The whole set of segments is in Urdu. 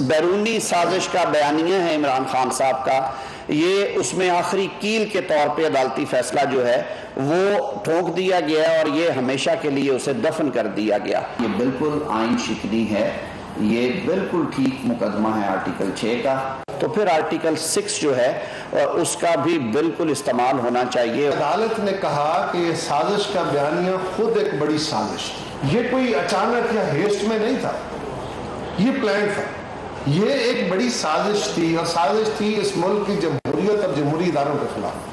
بیرونی سازش کا بیانیہ ہے عمران خان صاحب کا، یہ اس میں آخری کیل کے طور پہ عدالتی فیصلہ جو ہے وہ ٹھونک دیا گیا اور یہ ہمیشہ کے لیے اسے دفن کر دیا گیا۔ یہ بالکل آئین شکنی ہے، یہ بالکل ٹھیک مقدمہ ہے آرٹیکل 6 کا، تو پھر آرٹیکل 6 جو ہے اس کا بھی بالکل استعمال ہونا چاہیے۔ عدالت نے کہا کہ یہ سازش کا بیانیہ خود ایک بڑی سازش تھی، یہ کوئی اچانک یا ہیسٹ میں نہیں تھا، یہ پلان تھا، یہ ایک بڑی سازش تھی، اور سازش تھی اس ملک کی جمہوریت اور جمہوری اداروں کے خلاف۔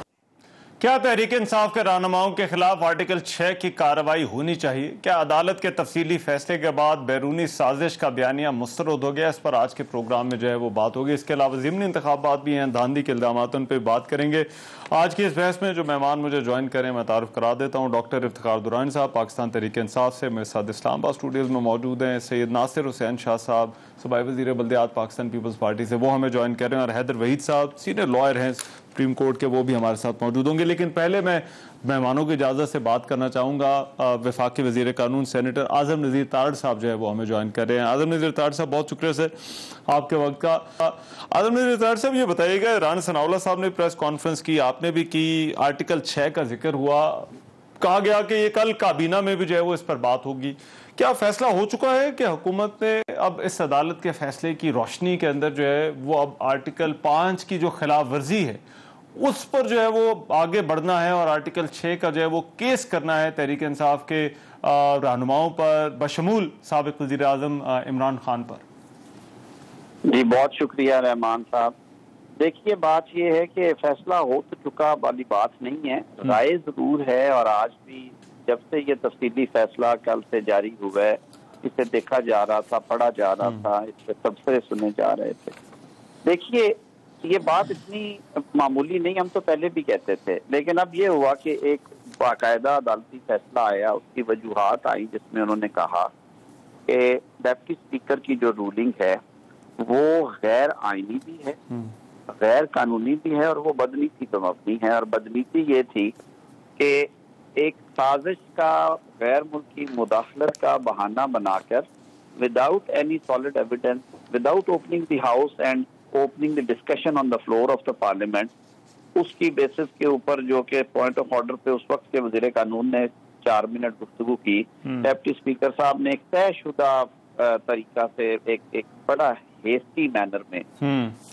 کیا تحریک انصاف کے رہنماؤں کے خلاف آرٹیکل 6 کی کارروائی ہونی چاہیے؟ کیا عدالت کے تفصیلی فیصلے کے بعد بیرونی سازش کا بیانیہ مسترد ہو گیا؟ اس پر آج کے پروگرام میں جو ہے وہ بات ہوگی۔ اس کے علاوہ ضمنی انتخابات بھی ہیں، دھاندلی کے الزامات پہ بات کریں گے۔ آج کی اس بحث میں جو مہمان مجھے جوائن کریں میں تعارف کرا دیتا ہوں۔ ڈاکٹر افتخار درانی صاحب پاکستان تحریک انصاف سے میرے ساتھ اسلام آباد اسٹوڈیوز میں موجود ہیں۔ سید ناصر حسین شاہ صاحب صوبائی وزیر بلدیات پاکستان پیپلز پارٹی سے، وہ ہمیں جوائن کر رہے ہیں، اور حیدر وحید صاحب سینئر لائر ہیں سپریم کورٹ کے، وہ بھی ہمارے ساتھ موجود ہوں گے۔ لیکن پہلے میں مہمانوں کی اجازت سے بات کرنا چاہوں گا، وفاقی وزیر قانون سینیٹر اعظم نذیر تارڑ صاحب جو ہے وہ ہمیں جوائن کر رہے ہیں۔ اعظم نذیر تارڑ صاحب بہت شکریہ سر آپ کے وقت کا۔ اعظم نذیر تارڑ صاحب یہ بتائیے گا، رانا ثناء اللہ صاحب نے پریس کانفرنس کی، آپ نے بھی کی، آرٹیکل 6 کا ذکر ہوا، کہا گیا کہ یہ کل کابینہ میں بھی جو ہے وہ اس پر بات ہوگی۔ کیا فیصلہ ہو چکا ہے کہ حکومت نے اب اس عدالت کے فیصلے کی روشنی کے اندر جو ہے وہ اب آرٹیکل 5 کی جو خلاف ورزی ہے اس پر جو ہے وہ آگے بڑھنا ہے، اور آرٹیکل 6 کا جو ہے وہ کیس کرنا ہے تحریک انصاف کے رہنماؤں پر، بشمول سابق وزیر اعظم عمران خان پر؟ جی بہت شکریہ رحمان صاحب۔ دیکھیے بات یہ ہے کہ فیصلہ ہو تو چکا والی بات نہیں ہے، رائے ضرور ہے، اور آج بھی جب سے یہ تفصیلی فیصلہ کل سے جاری ہوا ہے، اسے دیکھا جا رہا تھا، پڑھا جا رہا تھا، اس پہ تبصرے سنے جا رہے تھے۔ دیکھیے یہ بات اتنی معمولی نہیں، ہم تو پہلے بھی کہتے تھے، لیکن اب یہ ہوا کہ ایک باقاعدہ عدالتی فیصلہ آیا، اس کی وجوہات آئی جس میں انہوں نے کہا کہ ڈپٹی اسپیکر کی جو رولنگ ہے وہ غیر آئینی بھی ہے، غیر قانونی بھی ہے، اور وہ بدنیتی پہ مبنی ہے۔ اور بدنیتی یہ تھی کہ ایک سازش کا، غیر ملکی مداخلت کا بہانہ بنا کر without any solid evidence, without opening the house and opening the discussion on the floor of the parliament, اس کی بیسس کے اوپر جو کہ پوائنٹ آف آرڈر پہ اس وقت کے وزیر قانون نے 4 منٹ گفتگو کی، ڈپٹی اسپیکر صاحب نے ایک طے شدہ طریقہ سے ایک بڑا ہیسٹی مینر میں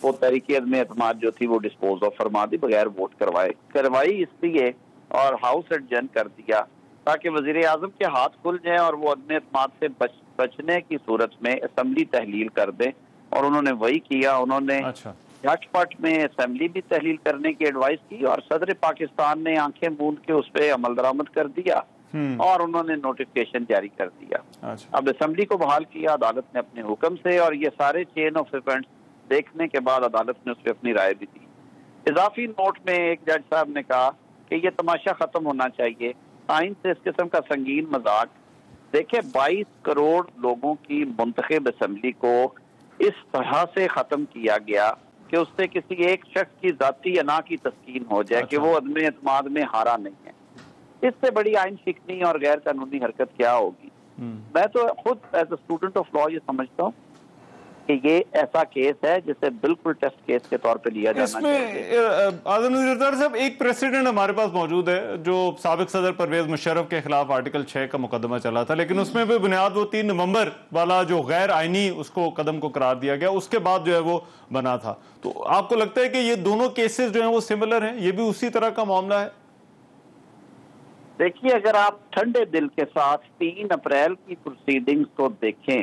وہ تحریک عدم اعتماد جو تھی وہ ڈسپوز آف فرما دی، بغیر ووٹ کروائی اس لیے، اور ہاؤس ایڈجرن کر دیا تاکہ وزیر اعظم کے ہاتھ کھل جائیں اور وہ عدم اعتماد سے بچنے کی صورت میں اسمبلی تحلیل کر دیں، اور انہوں نے وہی کیا۔ انہوں نے جھٹ پٹ میں اسمبلی بھی تحلیل کرنے کی ایڈوائز کی، اور صدر پاکستان نے آنکھیں موند کے اس پہ عمل درآمد کر دیا، اور انہوں نے نوٹیفیکیشن جاری کر دیا۔ اب اسمبلی کو بحال کیا عدالت نے اپنے حکم سے، اور یہ سارے چین آف ایونٹس دیکھنے کے بعد عدالت نے اس پہ اپنی رائے بھی دی۔ اضافی نوٹ میں ایک جج صاحب نے کہا کہ یہ تماشا ختم ہونا چاہیے، آئین سے اس قسم کا سنگین مذاق۔ دیکھیں 22 کروڑ لوگوں کی منتخب اسمبلی کو اس طرح سے ختم کیا گیا کہ اس سے کسی ایک شخص کی ذاتی انا کی تسکین ہو جائے کہ وہ عدم اعتماد میں ہارا نہیں ہے۔ اس سے بڑی آئین شکنی اور غیر قانونی حرکت کیا ہوگی؟ میں تو خود as a student of law یہ سمجھتا ہوں کہ یہ ایسا کیس ہے جسے بالکل ٹیسٹ کیس کے طور پہ لیا جانا چاہیے۔ اعظم نذیر تارڑ صاحب ایک پریسیڈنٹ ہمارے پاس موجود ہے جو سابق صدر پرویز مشرف کے خلاف آرٹیکل 6 کا مقدمہ چلا تھا، لیکن اس میں بھی بنیاد وہ 3 نومبر والا جو غیر آئینی اس کو قدم کو قرار دیا گیا، اس کے بعد جو ہے وہ بنا تھا۔ تو آپ کو لگتا ہے کہ یہ دونوں کیسز جو ہیں وہ سملر ہیں، یہ بھی اسی طرح کا معاملہ ہے؟ دیکھیے اگر آپ ٹھنڈے دل کے ساتھ 3 اپریل کی پروسیڈنگز کو دیکھیں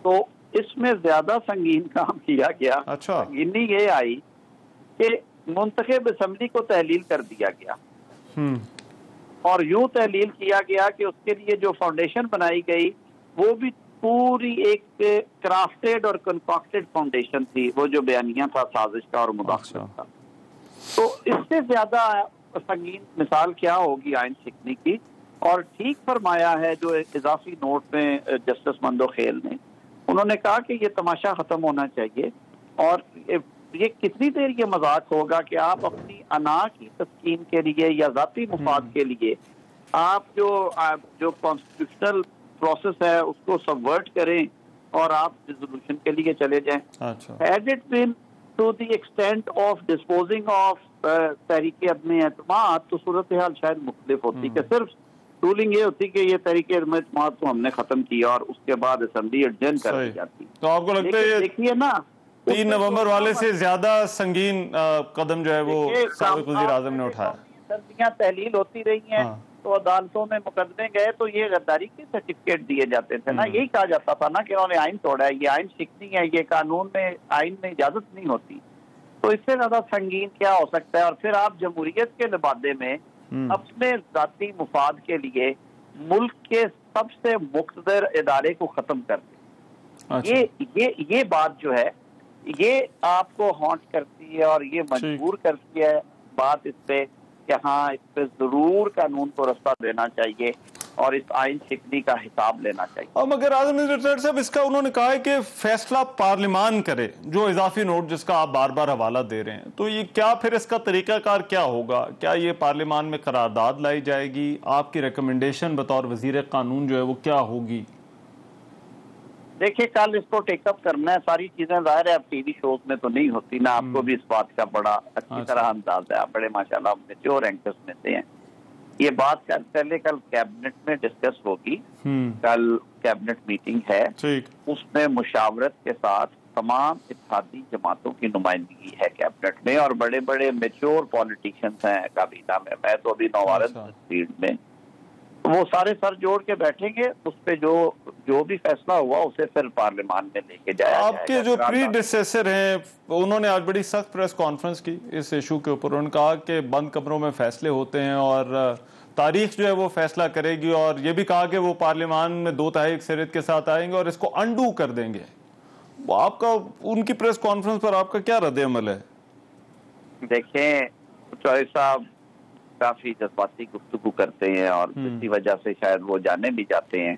تو اس میں زیادہ سنگین کام کیا گیا۔ سنگینی یہ آئی کہ منتخب اسمبلی کو تحلیل کر دیا گیا، اور یوں تحلیل کیا گیا کہ اس کے لیے جو فاؤنڈیشن بنائی گئی وہ بھی پوری ایک کرافٹڈ اور کنفاکٹڈ فاؤنڈیشن تھی، وہ جو بیانیہ تھا سازش کا اور مداخلت کا۔ تو اس سے زیادہ سنگین مثال کیا ہوگی آئین شکنی کی؟ اور ٹھیک فرمایا ہے جو اضافی نوٹ میں جسٹس مندوخیل نے، انہوں نے کہا کہ یہ تماشا ختم ہونا چاہیے، اور یہ کتنی دیر یہ مذاق ہوگا کہ آپ اپنی انا کی تسکین کے لیے یا ذاتی مفاد کے لیے آپ جو کانسٹیٹیوشنل پروسیس ہے اس کو سبورٹ کریں، اور آپ ریزولوشن کے لیے چلے جائیں. اچھا Had it been to the extent of disposing of تحریک عدم اعتماد تو صورتحال شاید مختلف ہوتی کہ صرف رولنگ یہ ہوتی کہ یہ تحریک عدم اعتماد کو ہم نے ختم کیا اور اس کے بعد اسمبلی ایڈجرن کر دی جاتی. تو آپ کو لگتا ہے دیکھیے نا 3 نومبر والے سے زیادہ سنگین قدم جو ہے وہ سابق وزیر اعظم نے اٹھایا؟ سردیاں تحلیل ہوتی رہی ہیں تو عدالتوں میں مقدمے گئے تو یہ غداری کے سرٹیفکیٹ دیے جاتے تھے نا. یہی کہا جاتا تھا نا کہ انہوں نے آئین توڑا ہے, یہ آئین شکنی ہے, یہ قانون میں آئین میں اجازت نہیں ہوتی. تو اس سے زیادہ سنگین کیا ہو سکتا ہے؟ اور پھر آپ جمہوریت کے لبادے میں اپنے ذاتی مفاد کے لیے ملک کے سب سے مقتدر ادارے کو ختم کر دیں. یہ بات جو ہے یہ آپ کو ہانٹ کرتی ہے اور یہ مجبور کرتی ہے بات اس پہ کہ ہاں اس پہ ضرور قانون کو رستہ دینا چاہیے اور اس آئین شکنی کا حساب لینا چاہیے. اور مگر اعظم صاحب اس کا انہوں نے کہا ہے کہ فیصلہ پارلیمان کرے جو اضافی نوٹ جس کا آپ بار بار حوالہ دے رہے ہیں, تو یہ کیا پھر اس کا طریقہ کار کیا ہوگا؟ کیا یہ پارلیمان میں قرارداد لائی جائے گی؟ آپ کی ریکمنڈیشن بطور وزیر قانون جو ہے وہ کیا ہوگی؟ دیکھیے کل اس کو ٹیک اپ کرنا ہے. ساری چیزیں ظاہر ہے اب ٹی وی شوز میں تو نہیں ہوتی نا, آپ کو بھی اس بات کا بڑا اچھی طرح انداز ہے, آپ بڑے ماشاءاللہ میچور اینکرز میں سے ہیں. یہ بات پہلے کل کیبنٹ میں ڈسکس ہوگی, کل کیبنٹ میٹنگ ہے, اس میں مشاورت کے ساتھ تمام اتحادی جماعتوں کی نمائندگی ہے کیبنٹ میں اور بڑے بڑے میچور پولیٹیشینز ہیں کابینہ میں. میں تو ابھی نوارد فیلڈ میں, وہ سارے سر جوڑ کے بیٹھیں گے, اس پہ جو بھی فیصلہ ہوا اسے پھر پارلیمان میں لے کے جایا جائے گا. آپ کے جو پری ڈیسیسر ہیں انہوں نے آج بڑی سخت پریس کانفرنس کی اس ایشو کے اوپر. انہوں نے کہا کہ بند کمروں میں فیصلے ہوتے ہیں اور تاریخ جو ہے وہ فیصلہ کرے گی, اور یہ بھی کہا کہ وہ پارلیمان میں 2/3 اکثریت کے ساتھ آئیں گے اور اس کو انڈو کر دیں گے. آپ کا ان کی پریس کانفرنس پر آپ کا کیا رد عمل ہے؟ دیکھیں چوہدری صاحب کافی جذباتی گفتگو کرتے ہیں اور اسی وجہ سے شاید وہ جانے بھی جاتے ہیں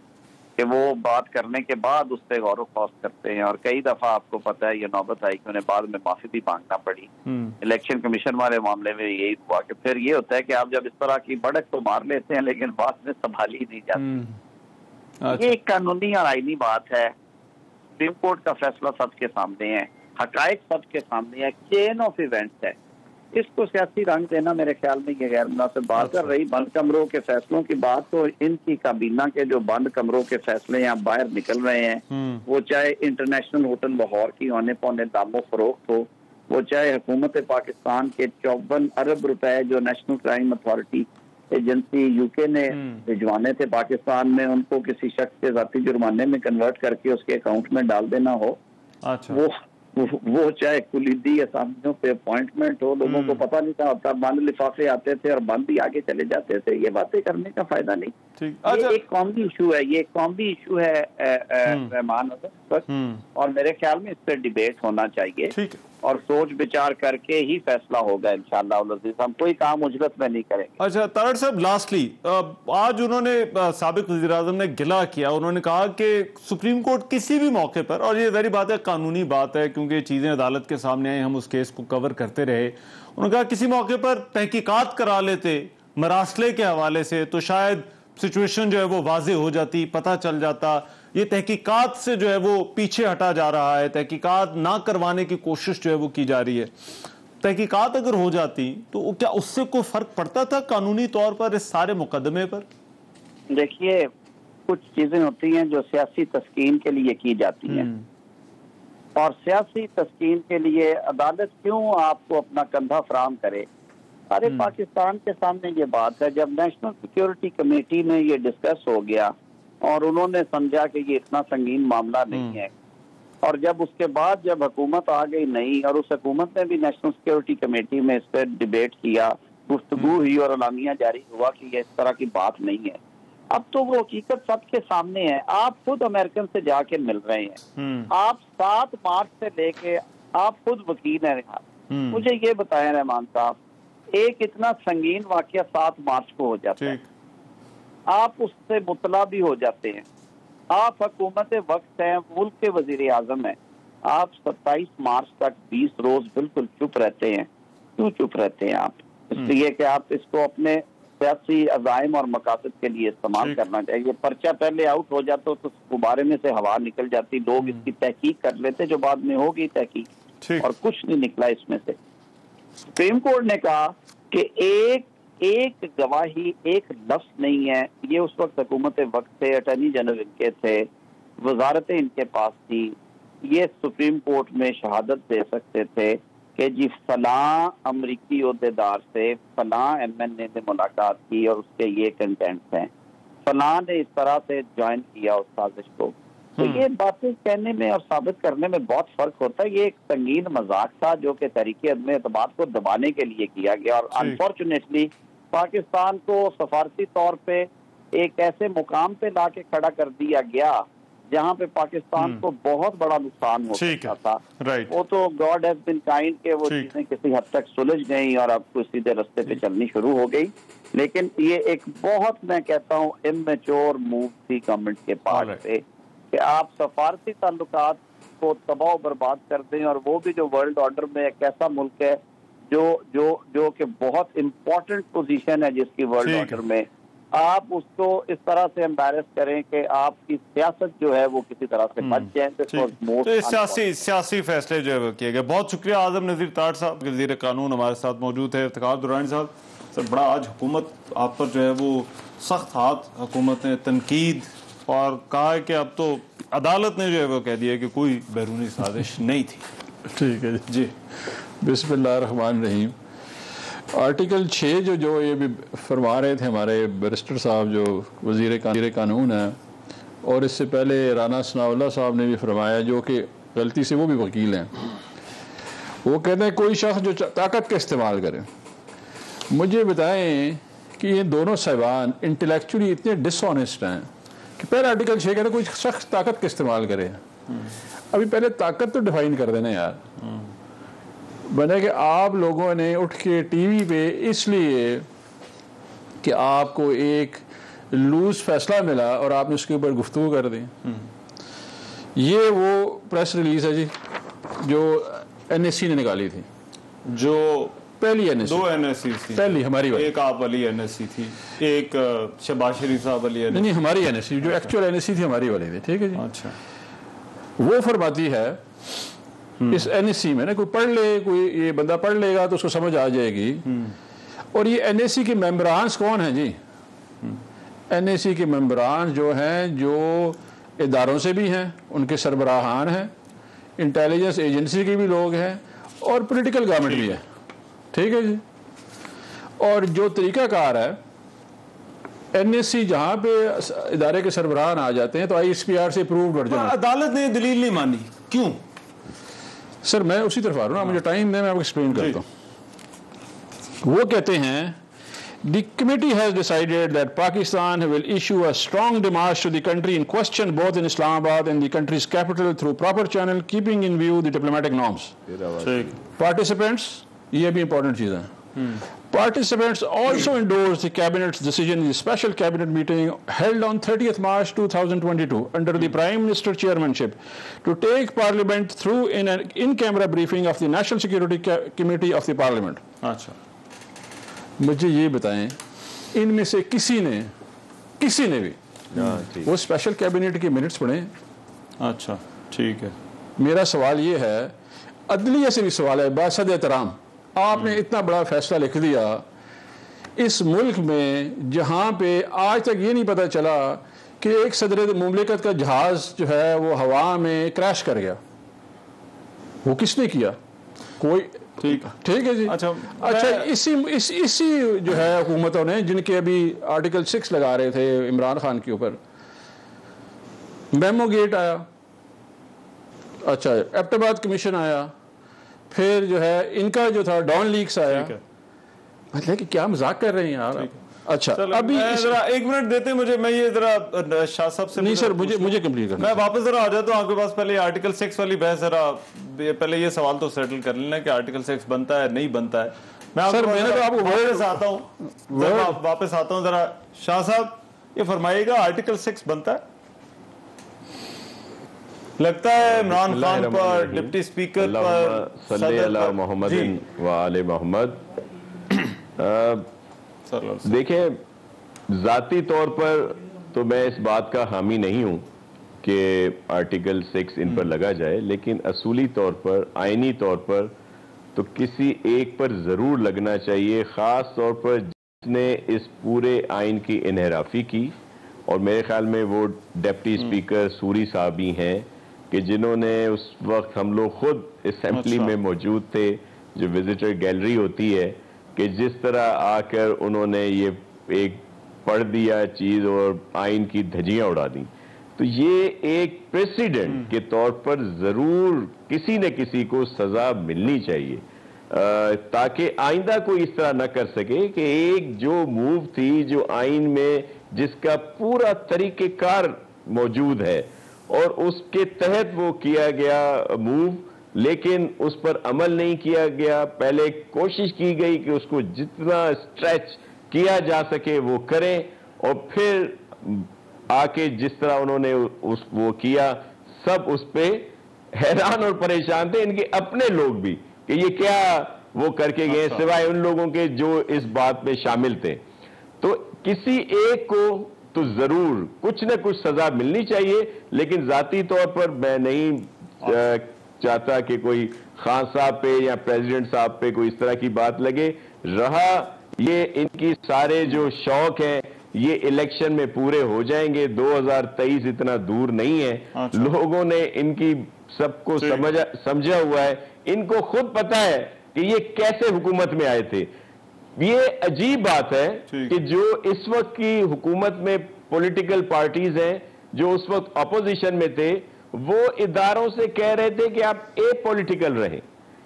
کہ وہ بات کرنے کے بعد اس پہ غور و خوض کرتے ہیں. اور کئی دفعہ آپ کو پتا ہے یہ نوبت آئی کہ انہیں بعد میں معافی بھی مانگنا پڑی. الیکشن کمیشن والے معاملے میں یہی ہوا کہ پھر یہ ہوتا ہے کہ آپ جب اس طرح کی بڑک تو مار لیتے ہیں لیکن بعد میں سنبھالی نہیں جاتی. یہ ایک قانونی اور آئینی بات ہے. سپریم کورٹ کا فیصلہ سب کے سامنے ہے, حقائق سب کے سامنے ہے, چین آف ایونٹس ہے. اس کو سیاسی رنگ دینا میرے خیال میں یہ غیر مناسب بات کر رہی. بند کمروں کے فیصلوں کی بات تو ان کی کابینہ کے جو بند کمروں کے فیصلے یہاں باہر نکل رہے ہیں, وہ چاہے انٹرنیشنل ہوٹل لاہور کی اونے پونے دام و فروخت ہو, وہ چاہے حکومت پاکستان کے 54 ارب روپے جو national crime authority agency you کے نے بھجوانے تھے پاکستان میں, ان کو کسی شخص کے ذاتی جرمانے میں کنورٹ کر کے اس کے اکاؤنٹ میں ڈال دینا ہو, وہ چاہے کلیدی اسامبلیوں پہ اپوائنٹمنٹ ہو, لوگوں کو پتہ نہیں تھا, بند لفافے آتے تھے اور بند بھی آگے چلے جاتے تھے. یہ باتیں کرنے کا فائدہ نہیں. یہ ایک قومی ایشو ہے, یہ قومی ایشو ہے رحمان اور میرے خیال میں اس پہ ڈیبیٹ ہونا چاہیے اور سوچ بچار کر کے ہی فیصلہ ہوگا انشاءاللہ العزیز. ہم کوئی کام اجلت میں نہیں کریں گے. اچھا طاہر صاحب, لاسٹلی آج انہوں نے سابق وزیر اعظم نے گلہ کیا, انہوں نے کہا کہ سپریم کورٹ کسی بھی موقع پر, اور یہ ظاہری بات ہے قانونی بات ہے کیونکہ یہ چیزیں عدالت کے سامنے آئیں, ہم اس کیس کو کور کرتے رہے, انہوں نے کہا کسی موقع پر تحقیقات کرا لیتے مراسلے کے حوالے سے تو شاید سچویشن جو ہے وہ واضح ہو جاتی, پتہ چل جاتا. یہ تحقیقات سے جو ہے وہ پیچھے ہٹا جا رہا ہے, تحقیقات نہ کروانے کی کوشش جو ہے وہ کی جا رہی ہے. تحقیقات اگر ہو جاتی تو کیا اس سے کوئی فرق پڑتا تھا قانونی طور پر اس سارے مقدمے پر؟ دیکھیے کچھ چیزیں ہوتی ہیں جو سیاسی تسکین کے لیے کی جاتی ہیں, اور سیاسی تسکین کے لیے عدالت کیوں آپ کو اپنا کندھا فراہم کرے. سارے پاکستان کے سامنے یہ بات ہے, جب نیشنل سیکیورٹی کمیٹی میں یہ ڈسکس ہو گیا اور انہوں نے سمجھا کہ یہ اتنا سنگین معاملہ نہیں ہے, اور جب اس کے بعد جب حکومت آ گئی نہیں اور اس حکومت نے بھی نیشنل سیکیورٹی کمیٹی میں اس پہ ڈیبیٹ کیا, گفتگو ہوئی اور اعلامیہ جاری ہوا کہ یہ اس طرح کی بات نہیں ہے, اب تو وہ حقیقت سب کے سامنے ہے. آپ خود امریکن سے جا کے مل رہے ہیں, آپ 7 مارچ سے لے کے آپ خود وکیل ہیں. مجھے یہ بتائیں رحمان صاحب, ایک اتنا سنگین واقعہ 7 مارچ کو ہو جاتا ہے, آپ اس سے مطلع بھی ہو جاتے ہیں, آپ حکومت وقت ہیں, ملک کے وزیر اعظم ہیں, آپ 27 مارچ تک 20 روز بالکل چپ رہتے ہیں. کیوں چپ رہتے ہیں آپ؟ اس لیے کہ آپ اس کو اپنے سیاسی عزائم اور مقاصد کے لیے استعمال کرنا چاہیے. پرچہ پہلے آؤٹ ہو جاتا تو غبارے میں سے ہوا نکل جاتی, لوگ اس کی تحقیق کر لیتے, جو بعد میں ہوگی تحقیق, اور کچھ نہیں نکلا اس میں سے. سپریم کورٹ نے کہا کہ ایک گواہی ایک لفظ نہیں ہے. یہ اس وقت حکومت وقت تھے, اٹارنی جنرل ان کے تھے, وزارتیں ان کے پاس تھی, یہ سپریم کورٹ میں شہادت دے سکتے تھے کہ جی فلاں امریکی عہدیدار سے فلاں ایم این اے نے ملاقات کی اور اس کے یہ کنٹینٹس ہیں, فلاں نے اس طرح سے جوائن کیا اس سازش کو. تو یہ باتیں کہنے میں اور ثابت کرنے میں بہت فرق ہوتا ہے. یہ ایک سنگین مذاق تھا جو کہ تحریک عدم اعتماد کو دبانے کے لیے کیا گیا, اور انفارچونیٹلی پاکستان کو سفارتی طور پہ ایک ایسے مقام پہ لا کے کھڑا کر دیا گیا جہاں پہ پاکستان کو بہت بڑا نقصان ہو سکتا تھا. وہ تو گاڈ ہیز بین کائنڈ کہ وہ چیزیں کسی حد تک سلجھ گئیں اور اب کوئی سیدھے رستے پہ چلنی شروع ہو گئی. لیکن یہ ایک بہت, میں کہتا ہوں, امیچور موو تھی گورنمنٹ کے پارٹ پہ کہ آپ سفارتی تعلقات کو تباہ و برباد کر دیں, اور وہ بھی جو ورلڈ آرڈر میں ایک ایسا ملک ہے جو کہ بہت امپورٹنٹ پوزیشن ہے جس کی ورلڈ آرڈر میں, آپ اس کو اس طرح سے امبیرس کریں کہ آپ کی سیاست جو ہے وہ کسی طرح سے بچ جائیں. تو سیاسی فیصلے جو ہے وہ کیے گئے. بہت شکریہ اعظم نذیر تاٹ صاحب, وزیر قانون ہمارے ساتھ موجود ہے. افتخار درانی صاحب, سر بڑا آج حکومت آپ پر جو ہے وہ سخت ہاتھ حکومت نے تنقید, اور کہا ہے کہ اب تو عدالت نے جو ہے وہ کہہ دیا کہ کوئی بیرونی سازش نہیں تھی. ٹھیک ہے جی, بسم اللہ الرحمن الرحیم. آرٹیکل 6 جو یہ بھی فرما رہے تھے ہمارے بیرسٹر صاحب جو وزیر قانون ہیں, اور اس سے پہلے رانا ثناء اللہ صاحب نے بھی فرمایا جو کہ غلطی سے وہ بھی وکیل ہیں, وہ کہتے ہیں کوئی شخص جو طاقت کا استعمال کرے. مجھے بتائیں کہ یہ دونوں صاحبان انٹلیکچولی اتنے ڈس آنیسٹ ہیں کہ پہلے آرٹیکل 6 کہتے ہیں کوئی شخص طاقت کا استعمال کرے. ابھی پہلے طاقت تو ڈیفائن کر دینا یار. بنے کہ آپ لوگوں نے اٹھ کے ٹی وی پہ اس لیے کہ آپ کو ایک لوز فیصلہ ملا اور آپ نے اس کے اوپر گفتگو کر دی. یہ وہ پریس ریلیز ہے جی جو این ایس سی نے نکالی تھی, جو پہلی N S C, 2 N S C تھی, پہلی ہماری والی, ایک آپ والی این ایس سی تھی, ایک شہباز شریف صاحب والی این ایس سی. نہیں, ہماری این ایس سی جو ایکچوئل این ایس سی تھی ہماری والی تھی. ٹھیک ہے جی. اچھا, وہ فرماتی ہے اس این ایس سی میں نا, کوئی پڑھ لے, کوئی یہ بندہ پڑھ لے گا تو اس کو سمجھ آ جائے گی. اور یہ این ایس سی کے ممبرانس کون ہیں جی؟ این ایس سی کے ممبران جو ہیں جو اداروں سے بھی ہیں, ان کے سربراہان ہیں, انٹیلیجنس ایجنسی کے بھی لوگ ہیں, اور پولیٹیکل گورنمنٹ بھی ہے. ٹھیک ہے جی. اور جو طریقہ کار ہے این ایس سی جہاں پہ ادارے کے سربراہان آ جاتے ہیں تو آئی ایس پی آر سے اپرووڈ ورژن. عدالت نے دلیل نہیں مانی, کیوں؟ سر میں اسی طرف آ رہا ہوں, مجھے ٹائم دیں, میں آپ کو ایکسپلین کرتا ہوں. وہ کہتے ہیں the committee has decided that Pakistan will issue a strong demarche to the country in question both in Islamabad and the country's capital through proper channel keeping in view the diplomatic norms. Participants, یہ بھی important چیز ہے. Participants also endorsed the cabinet's decision in the special cabinet meeting held on 30th March 2022 under the Prime Minister chairmanship to take Parliament through an in-camera briefing of the National Security Committee of the Parliament. اچھا, مجھے یہ بتائیں ان میں سے کسی نے بھی وہ اسپیشل کیبنٹ کے منٹس پڑھیں؟ اچھا ٹھیک ہے. میرا سوال یہ ہے, عدلیہ سے بھی سوال ہے, باصد احترام, آپ نے اتنا بڑا فیصلہ لکھ دیا اس ملک میں جہاں پہ آج تک یہ نہیں پتہ چلا کہ ایک صدر مملکت کا جہاز جو ہے وہ ہوا میں کریش کر گیا, وہ کس نے کیا؟ کوئی. ٹھیک ہے جی. اچھا اسی جو ہے حکومتوں نے جن کے ابھی آرٹیکل 6 لگا رہے تھے عمران خان کے اوپر, میمو گیٹ آیا, اچھا ایبٹ آباد کمیشن آیا, پھر جو ہے ان کا جو تھا ڈان لیکس آیا. مطلب کہ کیا مذاق کر رہے ہیں یار. اچھا ابھی ذرا 1 منٹ دیتے مجھے, میں یہ ذرا شاہ صاحب سے. نہیں سر, مجھے کمپلیٹ کرنا, میں واپس ذرا آ جاتا ہوں آپ کے پاس. پہلے آرٹیکل 6 والی بحث ذرا پہلے یہ سوال تو سیٹل کر لینا کہ آرٹیکل 6 بنتا ہے نہیں بنتا ہے. میں آپ کو واپس آتا ہوں. ذرا شاہ صاحب یہ فرمائیے گا آرٹیکل 6 بنتا ہے؟ لگتا ہے عمران خان پر, ڈپٹی اسپیکر پر, صلی اللہ محمد و آل محمد. دیکھیں ذاتی طور پر تو میں اس بات کا حامی نہیں ہوں کہ آرٹیکل 6 ان پر لگا جائے، لیکن اصولی طور پر آئینی طور پر تو کسی ایک پر ضرور لگنا چاہیے، خاص طور پر جس نے اس پورے آئین کی انحرافی کی، اور میرے خیال میں وہ ڈپٹی اسپیکر سوری صاحب ہی ہیں کہ جنہوں نے اس وقت ہم لوگ خود اسمبلی میں موجود تھے، جو وزٹر گیلری ہوتی ہے، کہ جس طرح آ کر انہوں نے یہ ایک پڑھ دیا چیز اور آئین کی دھجیاں اڑا دیں. تو یہ ایک پریسیڈنٹ کے طور پر ضرور کسی نہ کسی کو سزا ملنی چاہیے، تاکہ آئندہ کوئی اس طرح نہ کر سکے کہ ایک جو موو تھی جو آئین میں جس کا پورا طریقہ کار موجود ہے اور اس کے تحت وہ کیا گیا موو، لیکن اس پر عمل نہیں کیا گیا. پہلے کوشش کی گئی کہ اس کو جتنا اسٹریچ کیا جا سکے وہ کریں، اور پھر آ کے جس طرح انہوں نے وہ کیا، سب اس پہ حیران اور پریشان تھے، ان کے اپنے لوگ بھی، کہ یہ کیا وہ کر کے گئے، سوائے ان لوگوں کے جو اس بات میں شامل تھے. تو کسی ایک کو تو ضرور کچھ نہ کچھ سزا ملنی چاہیے، لیکن ذاتی طور پر میں نہیں چاہتا کہ کوئی خان صاحب پہ یا پریزیڈنٹ صاحب پہ کوئی اس طرح کی بات لگے. رہا یہ ان کی سارے جو شوق ہیں یہ الیکشن میں پورے ہو جائیں گے، 2023 اتنا دور نہیں ہے، لوگوں نے ان کی سب کو سمجھا ہوا ہے، ان کو خود پتا ہے کہ یہ کیسے حکومت میں آئے تھے. یہ عجیب بات ہے کہ جو اس وقت کی حکومت میں پولیٹیکل پارٹیز ہیں جو اس وقت اپوزیشن میں تھے، وہ اداروں سے کہہ رہے تھے کہ آپ اے پولیٹیکل رہیں.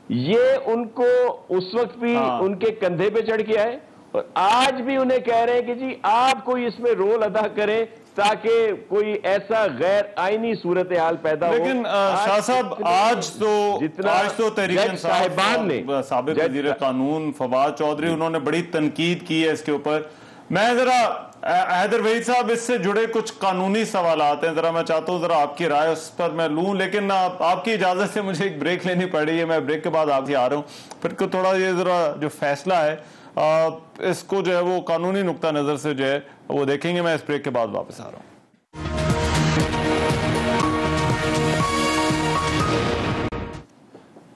یہ ان کو اس وقت بھی ان کے کندھے پہ چڑھ کے آئے، اور آج بھی انہیں کہہ رہے ہیں کہ جی آپ کوئی اس میں رول ادا کریں تاکہ کوئی ایسا غیر آئینی صورتحال پیدا ہو. لیکن شاہ صاحب آج تو تحریک انصاف نے سابق وزیر قانون فواد چودھری انہوں نے بڑی تنقید کی ہے اس کے اوپر. میں ذرا حیدر وحید صاحب اس سے جڑے کچھ قانونی سوالات ہیں، ذرا میں چاہتا ہوں ذرا آپ کی رائے اس پر میں لوں، لیکن آپ کی اجازت سے مجھے ایک بریک لینی پڑ رہی ہے. میں بریک کے بعد آپ سے آ رہا ہوں، پھر تھوڑا یہ ذرا جو فیصلہ ہے اس کو جو ہے وہ قانونی نقطہ نظر سے جو ہے وہ دیکھیں گے. میں اس بریک کے بعد واپس آ رہا ہوں.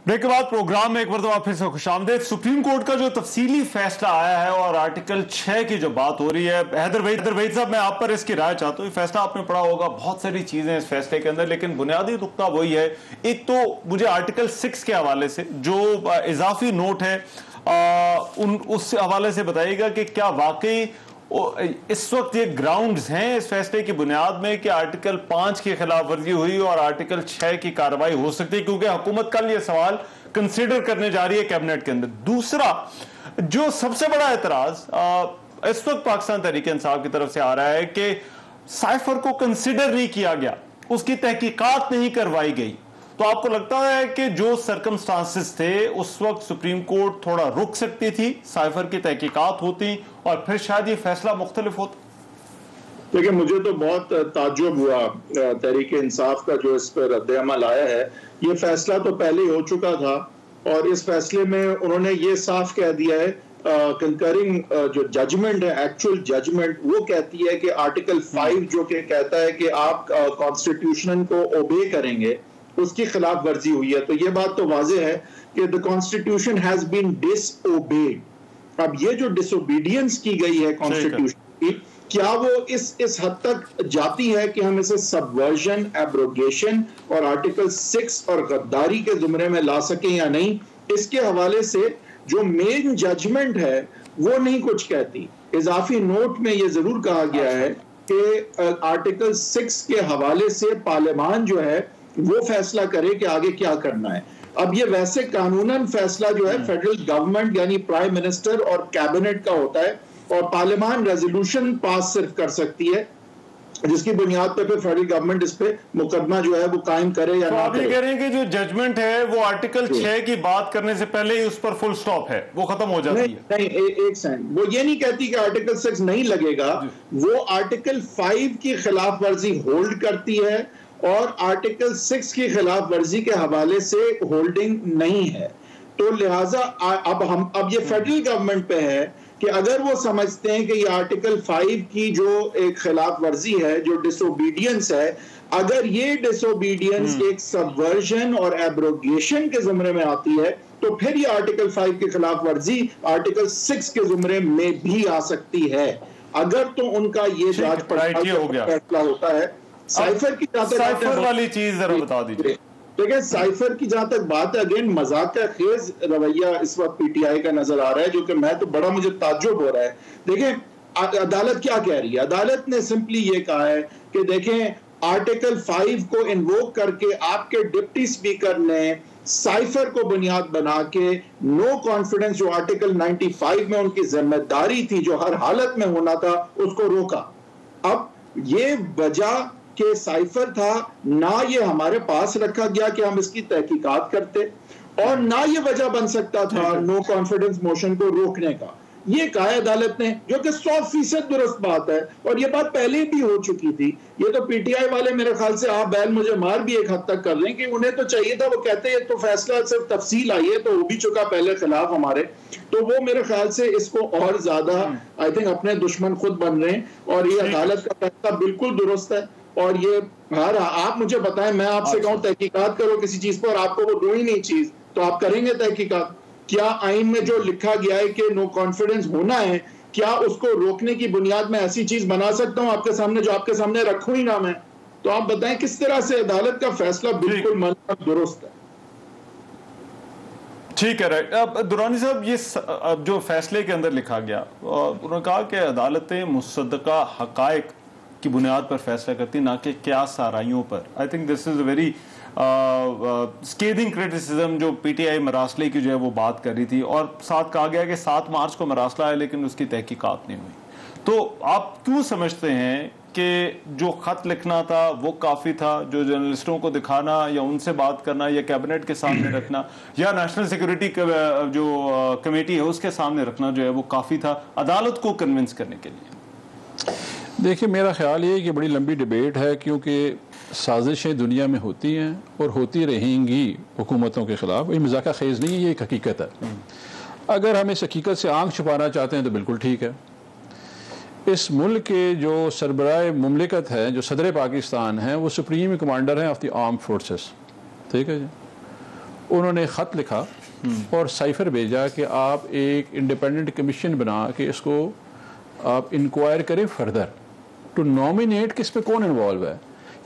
بریک کے بعد پروگرام میں ایک مرتبہ پھر سے خوش آمدید. سپریم کورٹ کا جو تفصیلی فیصلہ آیا ہے اور آرٹیکل 6 کی جو بات ہو رہی ہے، حیدر وحید صاحب میں آپ پر اس کی رائے چاہتا ہوں. یہ فیصلہ آپ نے پڑھا ہوگا، بہت ساری چیزیں اس فیصلے کے اندر، لیکن بنیادی نقطہ وہی ہے. ایک تو مجھے آرٹیکل 6 کے حوالے سے جو اضافی نوٹ ہے اس حوالے سے بتائیے گا کہ کیا واقعی اس وقت یہ گراؤنڈز ہیں اس فیصلے کی بنیاد میں کہ آرٹیکل 5 کی خلاف ورزی ہوئی اور آرٹیکل 6 کی کارروائی ہو سکتی ہے، کیونکہ حکومت کل یہ سوال کنسیڈر کرنے جا رہی ہے کیبنٹ کے اندر. دوسرا جو سب سے بڑا اعتراض اس وقت پاکستان تحریک انصاف کی طرف سے آ رہا ہے کہ سائفر کو کنسیڈر نہیں کیا گیا، اس کی تحقیقات نہیں کروائی گئی. تو آپ کو لگتا ہے کہ جو سرکمسٹانسز تھے اس وقت سپریم کورٹ تھوڑا رک سکتی تھی، سائفر کی تحقیقات ہوتی اور پھر شاید یہ فیصلہ مختلف ہوتا؟ دیکھیں مجھے تو بہت تعجب ہوا تحریک انصاف کا جو اس پر رد عمل آیا ہے. یہ فیصلہ تو پہلے ہو چکا تھا، اور اس فیصلے میں انہوں نے یہ صاف کہہ دیا ہے، کنکرنگ جو ججمنٹ ہے، ایکچوئل ججمنٹ، وہ کہتی ہے کہ آرٹیکل 5 جو کہ کہتا ہے کہ آپ کانسٹیٹیوشن کو اوبے کریں گے، اس کی خلاف ورزی ہوئی ہے. تو یہ بات تو واضح ہے کہ the constitution has been disobeyed. اب یہ جو ڈس اوبیڈینس کی گئی ہے کانسٹیٹیوشن کی، کیا وہ اس حد تک جاتی ہے کہ ہم اسے سبورژن، ایبروگیشن اور آرٹیکل 6 اور غداری کے زمرے میں لا سکیں یا نہیں؟ اس کے حوالے سے جو مین ججمنٹ ہے وہ نہیں کچھ کہتی. اضافی نوٹ میں یہ ضرور کہا گیا ہے کہ آرٹیکل 6 کے حوالے سے پارلیمان جو ہے وہ فیصلہ کرے کہ آگے کیا کرنا ہے. اب یہ ویسے قانوناً فیصلہ جو ہے فیڈرل گورنمنٹ یعنی پرائم منسٹر اور کیبنٹ کا ہوتا ہے، اور پارلیمان ریزولوشن پاس صرف کر سکتی ہے جس کی بنیاد پہ فیڈرل گورنمنٹ اس پہ مقدمہ جو ہے وہ قائم کرے یا نہ کرے. آپ یہ کہہ رہے ہیں کہ جو ججمنٹ ہے وہ آرٹیکل 6 کی بات کرنے سے پہلے ہی اس پر فل سٹاپ ہے، وہ ختم ہو جاتی ہے؟ نہیں، ایک سیکنڈ، وہ یہ نہیں کہتی کہ آرٹیکل 6 نہیں لگے گا، وہ آرٹیکل 5 کی خلاف ورزی ہولڈ کرتی ہے اور آرٹیکل 6 کی خلاف ورزی کے حوالے سے ہولڈنگ نہیں ہے. تو لہٰذا اب یہ فیڈرل گورنمنٹ پہ ہے کہ اگر وہ سمجھتے ہیں کہ یہ آرٹیکل 5 کی جو ایک خلاف ورزی ہے، جو ڈس اوبیڈینس ہے، اگر یہ ڈس اوبیڈینس ایک سبورژن اور ایبروگیشن کے زمرے میں آتی ہے تو پھر یہ آرٹیکل 5 کی خلاف ورزی آرٹیکل 6 کے زمرے میں بھی آ سکتی ہے، اگر تو ان کا یہ جانچ پڑتال کا فیصلہ ہوتا ہے۔ سائفر کی سائفر والی چیز ذرا بتا دیجیے۔ دیکھیں سائفر کی جہاں تک بات ہے، اگین مذاق کا خیز رویہ اس وقت پی ٹی آئی کا نظر آ رہا ہے، جو کہ میں تو بڑا مجھے تعجب ہو رہا ہے۔ دیکھیں عدالت کیا کہہ رہی ہے، عدالت نے سمپلی یہ کہا ہے کہ دیکھیں آرٹیکل 5 کو انووک کر کے آپ کے ڈپٹی اسپیکر نے سائفر کو بنیاد بنا کے نو کانفیڈنس جو آرٹیکل 95 میں ان کی ذمہ داری تھی جو ہر حالت میں ہونا تھا اس کو روکا۔ اب یہ وجہ کہ سائفر تھا، نہ یہ ہمارے پاس رکھا گیا کہ ہم اس کی تحقیقات کرتے، اور نہ یہ وجہ بن سکتا تھا نو کانفیڈنس موشن کو روکنے کا۔ یہ کہا عدالت نے، جو کہ 100% درست بات ہے، اور یہ بات پہلے بھی ہو چکی تھی۔ یہ تو پی ٹی آئی والے میرے خیال سے آپ بیل مجھے مار بھی ایک حد تک کر رہے ہیں کہ انہیں تو چاہیے تھا، وہ کہتے ہیں تو فیصلہ صرف تفصیل آئی ہے تو ہو بھی چکا پہلے خلاف ہمارے، تو وہ میرے خیال سے اس کو اور زیادہ آئی تھنک اپنے دشمن خود بن رہے ہیں، اور یہ عدالت کا فیصلہ بالکل درست ہے۔ اور یہ آپ مجھے بتائیں، میں آپ سے کہوں تحقیقات کرو کسی چیز پر، آپ کو وہ دو ہی نہیں چیز، تو آپ کریں گے تحقیقات؟ کیا آئین میں جو لکھا گیا ہے کہ نو کانفیڈنس ہونا ہے، کیا اس کو روکنے کی بنیاد میں ایسی چیز بنا سکتا ہوں آپ کے سامنے جو آپ کے سامنے رکھوں ہی نہ میں؟ تو آپ بتائیں کس طرح سے عدالت کا فیصلہ بالکل منطق درست ہے۔ ٹھیک ہے، رائٹ۔ اب درانی صاحب، یہ جو فیصلے کے اندر لکھا گیا، انہوں نے کہا کہ عدالتیں مصدقہ حقائق کی بنیاد پر فیصلہ کرتی، نہ کہ قیاس آرائیوں پر۔ I think this is a very scathing criticism جو پی ٹی آئی مراسلے کی جو ہے وہ بات کر رہی تھی، اور ساتھ کہا گیا کہ 7 مارچ کو مراسلہ ہے لیکن اس کی تحقیقات نہیں ہوئی۔ تو آپ کیوں سمجھتے ہیں کہ جو خط لکھنا تھا وہ کافی تھا، جو جرنلسٹوں کو دکھانا یا ان سے بات کرنا یا کیبنٹ کے سامنے رکھنا یا نیشنل سیکورٹی جو کمیٹی ہے اس کے سامنے رکھنا جو ہے وہ کافی تھا عدالت کو کنونس کرنے کے لیے؟ دیکھیں میرا خیال یہ ہے کہ بڑی لمبی ڈیبیٹ ہے، کیونکہ سازشیں دنیا میں ہوتی ہیں اور ہوتی رہیں گی حکومتوں کے خلاف۔ یہ مذاق خیز نہیں ہے، یہ ایک حقیقت ہے۔ اگر ہم اس حقیقت سے آنکھ چھپانا چاہتے ہیں تو بالکل ٹھیک ہے۔ اس ملک کے جو سربراہ مملکت ہے، جو صدر پاکستان ہیں، وہ سپریم کمانڈر ہیں آف دی آرم فورسز، ٹھیک ہے جی۔ انہوں نے خط لکھا اور سائفر بھیجا کہ آپ ایک انڈیپینڈنٹ کمیشن بنا کے اس کو آپ انکوائر کریں فردر ٹو نومینیٹ کس پہ کون انوالو ہے۔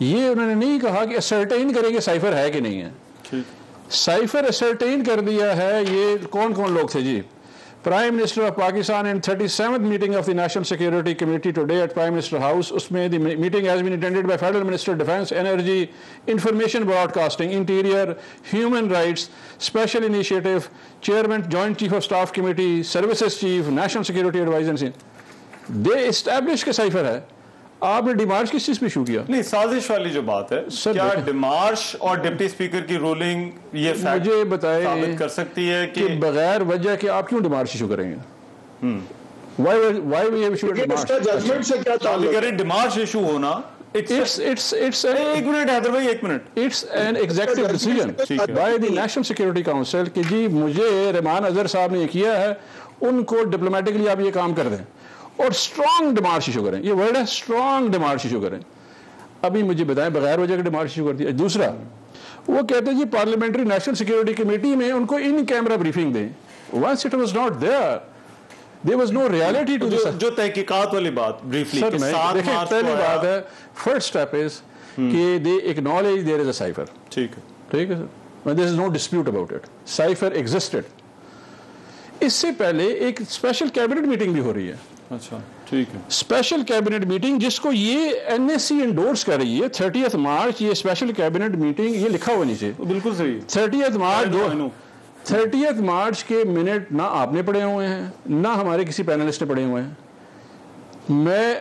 یہ انہوں نے نہیں کہا کہ اسرٹین کریں کہ سائفر ہے کہ نہیں ہے۔ سائفر اسرٹین کر دیا ہے۔ یہ کون کون لوگ تھے جی؟ Prime minister of Pakistan in 37th meeting of the national security committee today at prime minister house. اس میں the meeting has been attended by federal minister defence, energy, information broadcasting, interior, human rights, special initiative, chairman joint chief of staff committee, services chief, national security adviser. They establish کے سائفر ہے۔ آپ نے ڈیمارش کس چیز پہ ایشو کیا؟ نہیں، سازش والی جو بات ہے، کیا ڈیمارش اور ڈپٹی اسپیکر کی رولنگ یہ فیکٹ مجھے بتائیں ثابت کر سکتی ہے کہ بغیر وجہ کہ آپ کیوں ڈیمارش ایشو کریں گے؟ Why we issue demarche? Judgement سے کیا تعلق ہے؟ ڈیمارش ایشو ہونا ایک منٹ حیدر بھائی، ایک minute, it's an executive decision by the national Security Council کہ جی مجھے رحمان اظہر صاحب نے یہ کیا ہے، ان کو ڈپلومیٹکلی آپ یہ کام کر دیں اور اسٹرانگ ڈیمارش ایشو کریں۔ یہ ورڈ ہے اسٹرانگ ڈیمارش ایشو کریں۔ ابھی مجھے بتائیں بغیر وجہ کے ڈیمارش ایشو کر دیا۔ دوسرا وہ کہتے ہیں جی پارلیمنٹری نیشنل سیکورٹی کمیٹی میں ان کو ان کیمرہ بریفنگ دیں۔ once it was not there was no reality to this۔ جو تحقیقات والی بات بریفلی دیکھیں، پہلی بات ہے فرسٹ اسٹیپ از کہ they acknowledge there is a cipher۔ ٹھیک ہے، ٹھیک ہے سر، there is no dispute about it۔ cipher existed۔ اس سے پہلے ایک اسپیشل کیبنٹ میٹنگ بھی ہو رہی ہے۔ اچھا ٹھیک ہے، اسپیشل کیبنٹ میٹنگ جس کو یہ این ایس سی انڈورس کر رہی ہے 30 مارچ۔ یہ اسپیشل کیبنٹ میٹنگ یہ لکھا ہوا نیچے، بالکل صحیح۔ 30 مارچ کے منٹ نہ آپ نے پڑھے ہوئے ہیں نہ ہمارے کسی پینلسٹ نے پڑھے ہوئے ہیں۔ میں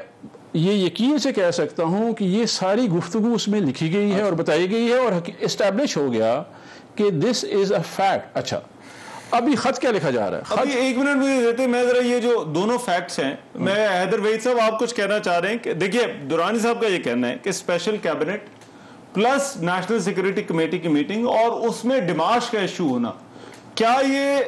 یہ یقین سے کہہ سکتا ہوں کہ یہ ساری گفتگو اس میں لکھی گئی ہے اور بتائی گئی ہے اور اسٹیبلش ہو گیا کہ دس از اے فیکٹ۔ اچھا ابھی خط کیا لکھا جا رہا ہے؟ ابھی ایک منٹ مجھے دیتے، میں ذرا یہ جو دونوں فیکٹس ہیں، میں حیدر وحید صاحب آپ کچھ کہنا چاہ رہے ہیں کہ دیکھیے درانی صاحب کا یہ کہنا ہے کہ special cabinet plus national security committee کی میٹنگ اور اس میں ڈیمارش کا ایشو ہونا، کیا یہ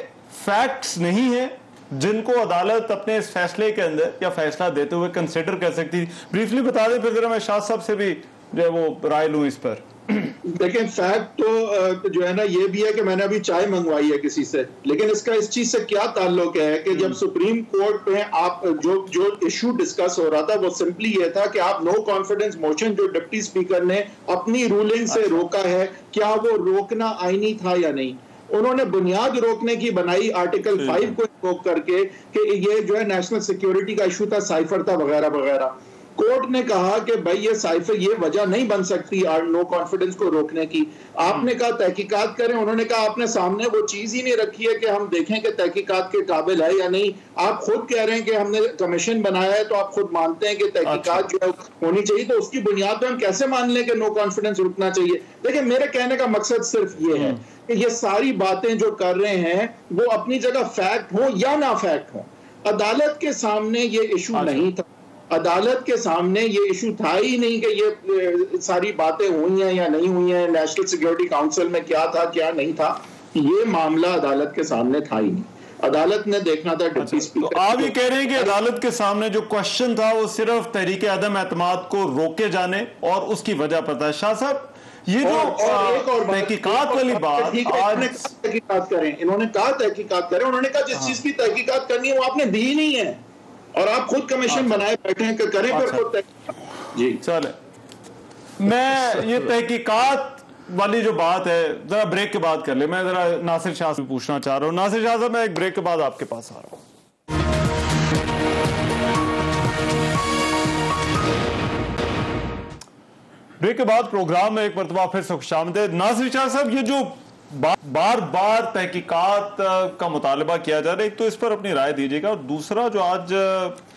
فیکٹس نہیں ہے جن کو عدالت اپنے اس فیصلے کے اندر یا فیصلہ دیتے ہوئے کنسیڈر کر سکتی تھی؟ بریفلی بتا دیں، پھر ذرا میں شاہ صاحب سے بھی جو ہے وہ رائے لوں اس پر. دیکھیں فیکٹ تو جو ہے نا یہ بھی ہے کہ میں نے ابھی چائے منگوائی ہے کسی سے، لیکن اس کا اس چیز سے کیا تعلق ہے کہ جب سپریم کورٹ میں آپ جو ایشو ڈسکس ہو رہا تھا وہ سمپلی یہ تھا کہ آپ نو کانفیڈنس موشن جو ڈپٹی اسپیکر نے اپنی رولنگ سے روکا ہے، کیا وہ روکنا آئینی تھا یا نہیں. انہوں نے بنیاد روکنے کی بنائی آرٹیکل 5 کو انووک کر کے کہ یہ جو ہے نیشنل سیکیورٹی کا ایشو تھا، سائفر تھا وغیرہ وغیرہ. کورٹ نے کہا کہ بھائی یہ سائفر یہ وجہ نہیں بن سکتی نو کانفیڈنس کو روکنے کی. آپ نے کہا تحقیقات کریں، انہوں نے کہا آپ نے سامنے وہ چیز ہی نہیں رکھی ہے کہ ہم دیکھیں کہ تحقیقات کے قابل ہے یا نہیں. آپ خود کہہ رہے ہیں کہ ہم نے کمیشن بنایا ہے تو آپ خود مانتے ہیں کہ تحقیقات جو ہے ہونی چاہیے، تو اس کی بنیاد پہ ہم کیسے مان لیں کہ نو کانفیڈنس رکنا چاہیے. دیکھیں میرے کہنے کا مقصد صرف یہ ہے کہ یہ ساری باتیں جو کر رہے ہیں وہ اپنی جگہ فیکٹ ہوں یا نا فیکٹ ہوں. عدالت کے سامنے یہ ایشو نہیں تھا، عدالت کے سامنے یہ ایشو تھا ہی نہیں کہ یہ ساری باتیں ہوئی ہیں یا نہیں ہوئی ہیں، نیشنل سیکیورٹی کاؤنسل میں کیا تھا کیا نہیں تھا، یہ معاملہ عدالت کے سامنے تھا ہی نہیں. عدالت نے دیکھنا تھا ڈپٹی اسپیکر. آپ یہ کہہ رہے ہیں کہ عدالت کے سامنے جو کوشچن تھا وہ صرف تحریک عدم اعتماد کو روکے جانے اور اس کی وجہ پر تھا. شاہ صاحب یہ جو تحقیقات والی بات تحقیقات کریں، انہوں نے کہا تحقیقات کریں، انہوں نے کہا جس چیز کی تحقیقات کرنی ہے وہ آپ نے دی ہی نہیں ہے اور آپ خود کمیشن بنائے بیٹھے ہیں کہ کریں پھر خود جی. چلے میں یہ تحقیقات والی جو بات ہے ذرا بریک کے بعد کر لیں. میں ذرا ناصر شاہ سے پوچھنا چاہ رہا ہوں. ناصر شاہ صاحب میں ایک بریک کے بعد آپ کے پاس آ رہا ہوں. بریک کے بعد پروگرام میں ایک مرتبہ پھر سے خوش آمدید. ناصر شاہ صاحب یہ جو بار بار تحقیقات کا مطالبہ کیا جا رہا ہے، ایک تو اس پر اپنی رائے دیجیے گا، اور دوسرا جو آج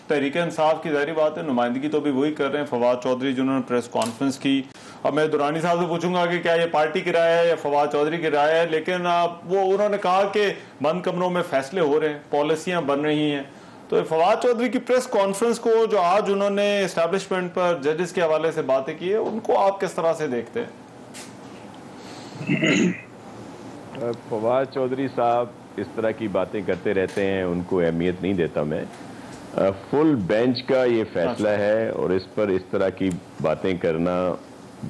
تحریک انصاف کی ظاہری بات ہے نمائندگی تو بھی وہی کر رہے ہیں فواد چودھری جنہوں نے پریس کانفرنس کی. اب میں درانی صاحب سے پوچھوں گا کہ کیا یہ پارٹی کی رائے ہے یا فواد چودھری کی رائے ہے، لیکن وہ انہوں نے کہا کہ بند کمروں میں فیصلے ہو رہے ہیں، پالیسیاں بن رہی ہیں. تو فواد چودھری کی پریس کانفرنس کو جو آج انہوں نے اسٹیبلشمنٹ پر ججز کے حوالے سے باتیں کی ہے، ان کو آپ کس طرح سے دیکھتے ہیں؟ فواد چودھری صاحب اس طرح کی باتیں کرتے رہتے ہیں، ان کو اہمیت نہیں دیتا میں. فل بینچ کا یہ فیصلہ ہے اور اس پر اس طرح کی باتیں کرنا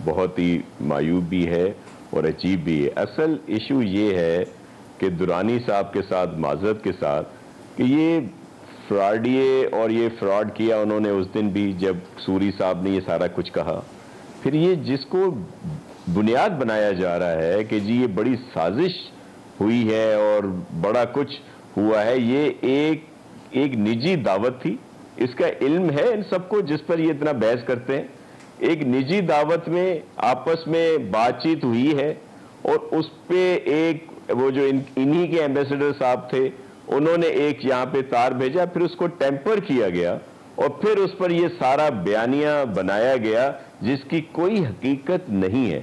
بہت ہی معیوب بھی ہے اور عجیب بھی ہے. اصل ایشو یہ ہے کہ درانی صاحب کے ساتھ معذرت کے ساتھ کہ یہ فراڈیے اور یہ فراڈ کیا انہوں نے اس دن بھی جب سوری صاحب نے یہ سارا کچھ کہا. پھر یہ جس کو بنیاد بنایا جا رہا ہے کہ جی یہ بڑی سازش ہوئی ہے اور بڑا کچھ ہوا ہے، یہ ایک نجی دعوت تھی. اس کا علم ہے ان سب کو جس پر یہ اتنا بحث کرتے ہیں. ایک نجی دعوت میں آپس میں بات چیت ہوئی ہے اور اس پہ ایک وہ جو انہی کے ایمبیسڈر صاحب تھے انہوں نے ایک یہاں پہ تار بھیجا، پھر اس کو ٹیمپر کیا گیا اور پھر اس پر یہ سارا بیانیہ بنایا گیا جس کی کوئی حقیقت نہیں ہے.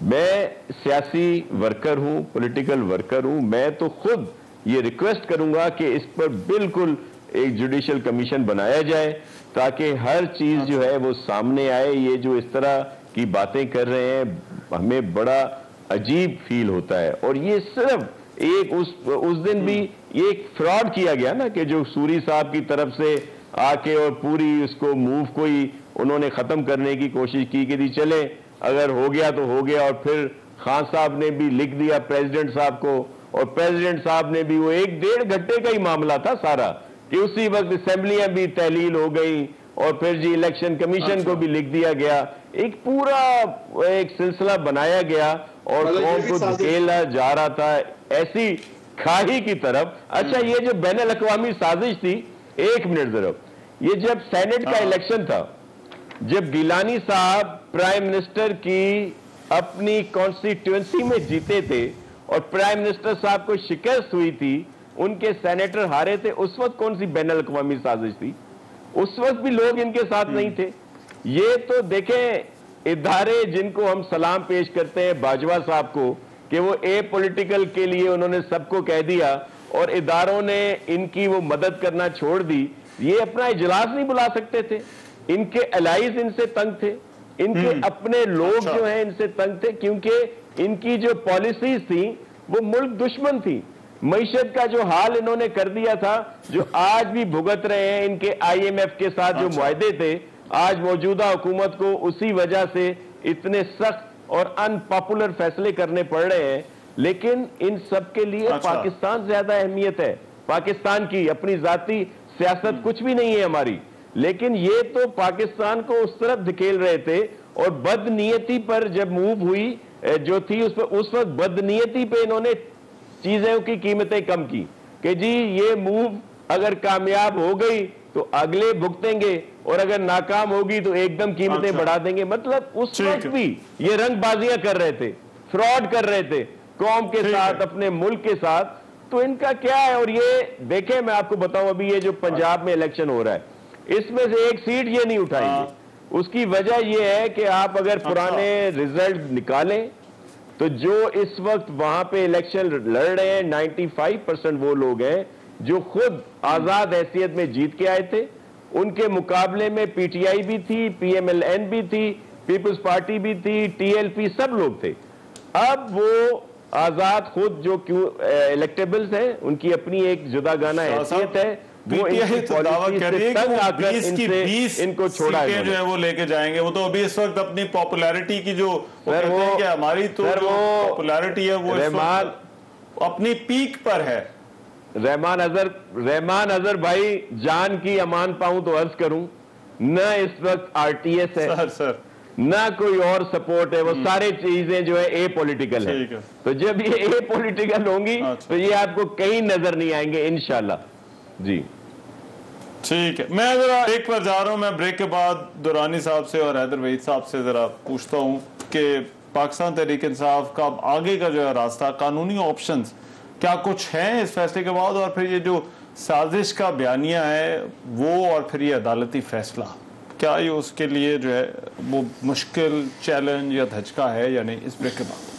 میں سیاسی ورکر ہوں، پولیٹیکل ورکر ہوں، میں تو خود یہ ریکویسٹ کروں گا کہ اس پر بالکل ایک جوڈیشل کمیشن بنایا جائے تاکہ ہر چیز جو ہے وہ سامنے آئے. یہ جو اس طرح کی باتیں کر رہے ہیں ہمیں بڑا عجیب فیل ہوتا ہے. اور یہ صرف ایک اس دن بھی یہ ایک فراڈ کیا گیا نا کہ جو سوری صاحب کی طرف سے آ کے اور پوری اس کو موو کو ہی انہوں نے ختم کرنے کی کوشش کی کہ چلیں اگر ہو گیا تو ہو گیا. اور پھر خان صاحب نے بھی لکھ دیا پریزیڈنٹ صاحب کو اور پریزیڈنٹ صاحب نے بھی، وہ 1-1.5 گھنٹے کا ہی معاملہ تھا سارا کہ اسی وقت اسمبلیاں بھی تحلیل ہو گئی اور پھر جی الیکشن کمیشن کو بھی لکھ دیا گیا. ایک پورا ایک سلسلہ بنایا گیا اور قوم کو دھکیلا جا رہا تھا ایسی کھاہی کی طرف. اچھا یہ جو بین الاقوامی سازش تھی، ایک منٹ ذرا، یہ جب سینٹ کا الیکشن تھا، جب گیلانی صاحب پرائم منسٹر کی اپنی کانسٹیٹیوئنسی میں جیتے تھے اور پرائم منسٹر صاحب کو شکست ہوئی تھی، ان کے سینیٹر ہارے تھے، اس وقت کون سی بین الاقوامی سازش تھی؟ اس وقت بھی لوگ ان کے ساتھ نہیں تھے. یہ تو دیکھیں ادارے جن کو ہم سلام پیش کرتے ہیں باجوہ صاحب کو کہ وہ اے پولیٹیکل کے لیے انہوں نے سب کو کہہ دیا اور اداروں نے ان کی وہ مدد کرنا چھوڑ دی. یہ اپنا اجلاس نہیں بلا سکتے تھے، ان کے الائز ان سے تنگ تھے، ان کے اپنے لوگ جو ہیں ان سے تنگ تھے کیونکہ ان کی جو پالیسیز تھیں وہ ملک دشمن تھی. معیشت کا جو حال انہوں نے کر دیا تھا، جو آج بھی بھگت رہے ہیں ان کے IMF کے ساتھ جو معاہدے تھے، آج موجودہ حکومت کو اسی وجہ سے اتنے سخت اور ان پاپولر فیصلے کرنے پڑ رہے ہیں. لیکن ان سب کے لیے پاکستان زیادہ اہمیت ہے، پاکستان کی اپنی ذاتی سیاست کچھ بھی نہیں ہے ہماری. لیکن یہ تو پاکستان کو اس طرف دھکیل رہے تھے، اور بدنیتی پر جب موو ہوئی جو تھی اس وقت بدنیتی پہ انہوں نے چیزوں کی قیمتیں کم کی کہ جی یہ موو اگر کامیاب ہو گئی تو اگلے بھگتیں گے، اور اگر ناکام ہوگی تو ایک دم قیمتیں بڑھا دیں گے. مطلب اس وقت بھی یہ رنگ بازیاں کر رہے تھے، فراڈ کر رہے تھے قوم کے ساتھ، اپنے ملک کے ساتھ. تو ان کا کیا ہے؟ اور یہ دیکھیں میں آپ کو بتاؤں، ابھی یہ جو پنجاب میں الیکشن ہو رہا ہے اس میں سے ایک سیٹ یہ نہیں اٹھائیں گے. اس کی وجہ یہ ہے کہ آپ اگر پرانے ریزلٹ نکالیں تو جو اس وقت وہاں پہ الیکشن لڑ رہے ہیں 95% وہ لوگ ہیں جو خود آزاد حیثیت میں جیت کے آئے تھے. ان کے مقابلے میں PTI بھی تھی، PMLN بھی تھی، پیپلز پارٹی بھی تھی، TLP سب لوگ تھے. اب وہ آزاد خود جو الیکٹیبلز ہیں ان کی اپنی ایک جدا گانا حیثیت ہے، وہ ان کو چھوڑا ہے جو ہے وہ لے کے جائیں گے. وہ تو ابھی اس وقت اپنی پاپولیرٹی کی جو ہماری تو پاپولیرٹی ہے وہ اپنی پیک پر ہے. رحمان اظہر بھائی جان کی امان پاؤں تو عرض کروں، نہ اس وقت RTS ہے نہ کوئی اور سپورٹ ہے، وہ سارے چیزیں جو ہے اے پولیٹیکل ہے. تو جب یہ اے پولیٹیکل ہوں گی تو یہ آپ کو کہیں نظر نہیں آئیں گے انشاءاللہ. جی ٹھیک ہے، میں ذرا ایک پر جا رہا ہوں. میں بریک کے بعد دورانی صاحب سے اور حیدر وحید صاحب سے ذرا پوچھتا ہوں کہ پاکستان تحریک انصاف کا آگے کا جو ہے راستہ، قانونی آپشنز کیا کچھ ہیں اس فیصلے کے بعد، اور پھر یہ جو سازش کا بیانیہ ہے وہ، اور پھر یہ عدالتی فیصلہ، کیا یہ اس کے لیے جو ہے وہ مشکل چیلنج یا دھچکا ہے یا نہیں؟ اس بریک کے بعد.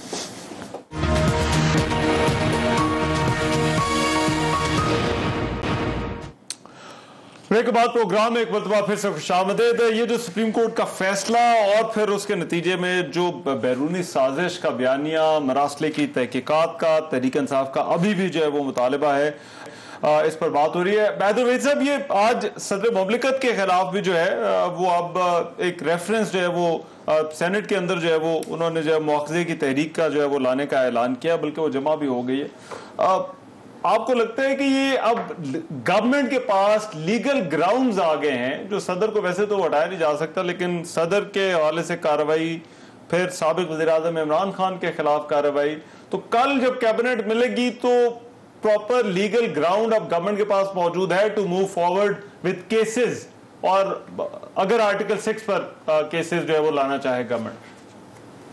بریک کے بعد پروگرام میں ایک مرتبہ پھر سے خوش آمدید. یہ جو سپریم کورٹ کا فیصلہ اور پھر اس کے نتیجے میں جو بیرونی سازش کا بیانیہ، مراسلے کی تحقیقات کا تحریک انصاف کا ابھی بھی جو ہے وہ مطالبہ ہے، اس پر بات ہو رہی ہے. حیدر وحید صاحب، یہ آج صدر مملکت کے خلاف بھی جو ہے وہ اب ایک ریفرنس جو ہے وہ سینٹ کے اندر جو ہے وہ انہوں نے جو ہے مواخذے کی تحریک کا جو ہے وہ لانے کا اعلان کیا، بلکہ وہ جمع بھی ہو گئی ہے. آپ کو لگتا ہے کہ یہ اب گورنمنٹ کے پاس لیگل گراؤنڈز آ گئے ہیں، جو صدر کو ویسے تو ہٹایا نہیں جا سکتا، لیکن صدر کے حوالے سے کارروائی، پھر سابق وزیر اعظم عمران خان کے خلاف کارروائی، تو کل جب کیبنٹ ملے گی تو پراپر لیگل گراؤنڈ اب گورنمنٹ کے پاس موجود ہے to move forward with cases, اور اگر آرٹیکل 6 پر کیسز جو ہے وہ لانا چاہے گورنمنٹ؟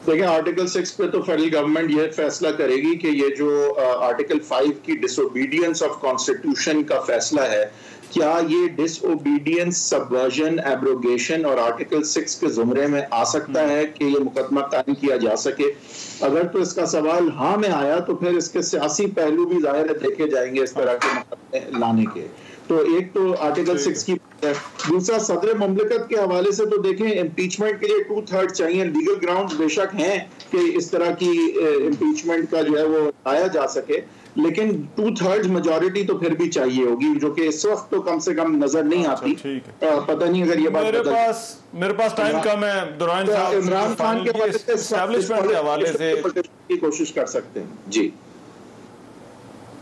دیکھیں، آرٹیکل 6 پہ تو فیڈرل گورنمنٹ یہ فیصلہ کرے گی کہ یہ جو آرٹیکل 5 کی ڈس اوبیڈینس آف کانسٹیٹیوشن کا فیصلہ ہے، کیا یہ ڈس اوبیڈینس، سبورژن، ایبروگیشن اور آرٹیکل 6 کے زمرے میں آ سکتا ہے کہ یہ مقدمہ قائم کیا جا سکے؟ اگر تو اس کا سوال ہاں میں آیا تو پھر اس کے سیاسی پہلو بھی ظاہر ہے دیکھے جائیں گے اس طرح کے مقدمے لانے کے. تو ایک تو آرٹیکل 6 کی، دوسرا صدر مملکت کے حوالے سے تو دیکھیں امپیچمنٹ کے لیے 2/3 چاہیے. لیگل گراؤنڈ بے شک ہیں کہ اس طرح کی امپیچمنٹ کا جو ہے وہ لایا جا سکے، لیکن 2/3 میجورٹی تو پھر بھی چاہیے ہوگی، جو کہ اس وقت تو کم سے کم نظر نہیں آتی. پتہ نہیں اگر یہ بات میرے پاس ٹائم کم ہے. عمران خان کے حوالے سے کی کوشش کر سکتے ہیں. جی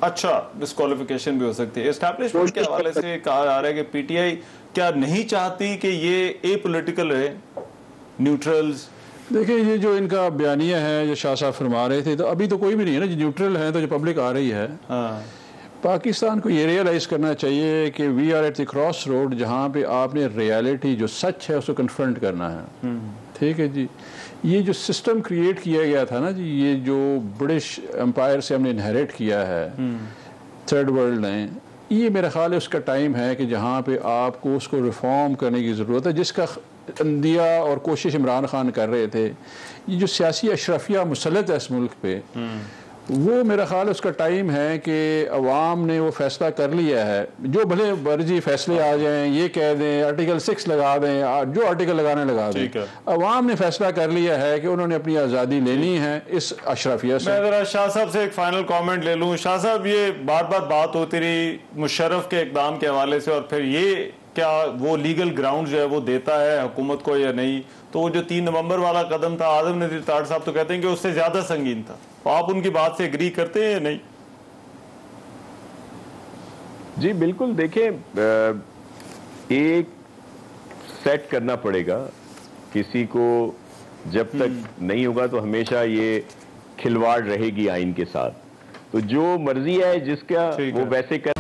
اچھا، ڈسکوالیفیکیشن بھی ہو سکتی ہے. اسٹیبلشمنٹ کے حوالے سے کہا جا رہا ہے کہ پی ٹی آئی کیا نہیں چاہتی کہ یہ اے پولیٹیکل رہے، نیوٹرلز؟ دیکھیں، یہ جو ان کا بیانیہ ہے جو شاہ صاحب فرما رہے تھے، تو ابھی تو کوئی بھی نہیں ہے نا جو نیوٹرل ہے، تو جو پبلک آ رہی ہے. پاکستان کو یہ ریئلائز کرنا چاہیے کہ we are at the cross road, جہاں پہ آپ نے ریالٹی جو سچ ہے اس کو کنفرنٹ کرنا ہے. ٹھیک ہے جی. یہ جو سسٹم کریٹ کیا گیا تھا نا جی، یہ جو برٹش امپائر سے ہم نے انہیریٹ کیا ہے تھرڈ ورلڈ نے، یہ میرا خیال ہے اس کا ٹائم ہے کہ جہاں پہ آپ کو اس کو ریفارم کرنے کی ضرورت ہے، جس کا اندیہ اور کوشش عمران خان کر رہے تھے. یہ جو سیاسی اشرفیہ مسلط ہے اس ملک پہ، وہ میرا خیال اس کا ٹائم ہے کہ عوام نے وہ فیصلہ کر لیا ہے، جو بھلے مرضی فیصلے آ جائیں، یہ کہہ دیں آرٹیکل 6 لگا دیں، جو آرٹیکل لگانے لگا دیں، عوام نے فیصلہ کر لیا ہے کہ انہوں نے اپنی آزادی لینی ہے اس اشرفیہ سے۔ میں ذرا شاہ صاحب سے ایک فائنل کامنٹ لے لوں۔ شاہ صاحب، یہ بار بار بات ہوتی رہی مشرف کے اقدام کے حوالے سے، اور پھر یہ کیا وہ لیگل گراؤنڈ جو ہے وہ دیتا ہے حکومت کو یا نہیں؟ تو وہ جو 3 نومبر والا قدم تھا، اعظم نذیر تاڑ صاحب تو کہتے ہیں کہ اس سے زیادہ سنگین تھا، تو آپ ان کی بات سے ایگری کرتے ہیں یا نہیں؟ جی بالکل، دیکھیں ایک سیٹ کرنا پڑے گا، کسی کو جب تک نہیں ہوگا تو ہمیشہ یہ کھلواڑ رہے گی آئین کے ساتھ، تو جو مرضی ہے جس کا وہ ویسے کر